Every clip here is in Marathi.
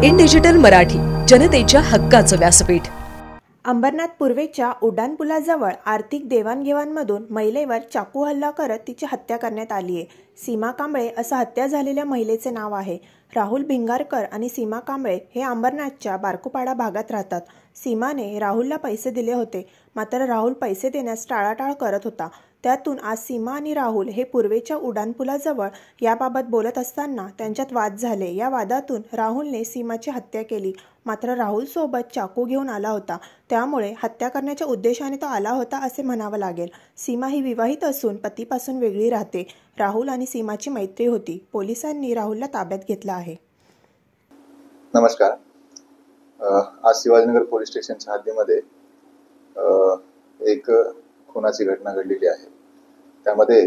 इन डिजिटल मराठी, जनतेच्या हक्काचं व्यासपीठ। अंबरनाथ पूर्वेच्या उड्डाणपुलाजवळ आर्थिक देवाणघेवाणमधून महिलेवर चाकू हल्ला करत तिची हत्या करण्यात आली आहे। सीमा कांबळे असं हत्या झालेल्या महिलेचे नाव आहे। राहुल भिंगारकर आणि सीमा कांबळे हे अंबरनाथच्या बारकुपाडा भागात राहतात। सीमाने राहुलला पैसे दिले होते, मात्र राहुल पैसे देण्यास टाळाटाळ करत होता। त्यातून आज सीमा आणि राहुल हे पूर्वेच्या उड्डाणपुलाजवळ याबाबत बोलत असताना त्यांच्यात वाद झाले। या वादातून राहुलने सीमाची हत्या केली, मात्र राहुल सोबत चाकू घेऊन आला होता, त्यामुळे हत्या करण्याच्या उद्देशाने तो आला होता असे म्हणावं लागेल। सीमा ही विवाहित असून पतीपासून वेगळी राहते। राहुल आणि सीमाची मैत्री होती। पोलिसांनी राहुलला ताब्यात घेतलं आहे। नमस्कार। आज शिवाजीनगर पोलीस स्टेशनच्या हद्दीमध्ये एक खुनाची घटना घडलेली आहे। त्यामध्ये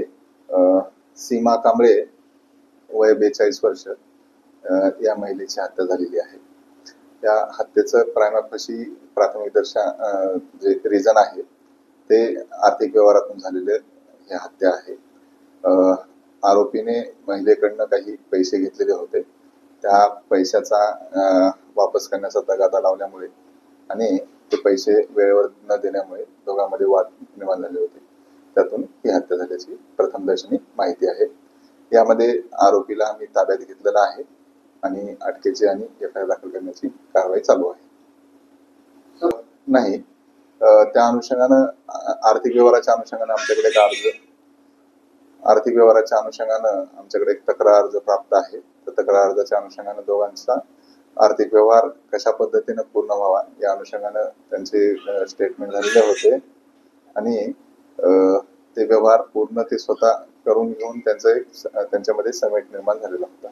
सीमा कांबळे वय 42 वर्ष या महिलेची हत्या झालेली आहे। या हत्येचं प्राथमिक जे रिझन आहे ते आर्थिक व्यवहारातून झालेले ही हत्या आहे। आरोपीने महिलेकडनं काही पैसे घेतलेले होते, त्या पैशाचा वापस करण्याचा तगादा लावल्यामुळे आणि ते पैसे वेळेवर न देण्यामुळे दोघांमध्ये वाद निर्माण झाले होते। त्यातून ही हत्या झाल्याची प्रथमदर्शनी माहिती आहे। यामध्ये आरोपीला आम्ही ताब्यात घेतलेला आहे आणि अटकेची आणि एफआयआर दाखल करण्याची कारवाई चालू आहे। नाही, त्या अनुषंगानं आर्थिक व्यवहाराच्या अनुषंगानं आमच्याकडे एक तक्रार अर्ज प्राप्त आहे। त्या तक्रार अर्जाच्या अनुषंगानं दोघांचा आर्थिक व्यवहार कशा पद्धतीने पूर्ण व्हावा या अनुषंगानं त्यांचे स्टेटमेंट झालेले होते आणि ते व्यवहार पूर्ण ते स्वतः करून घेऊन त्यांच्यामध्ये समेट निर्माण झालेला होता।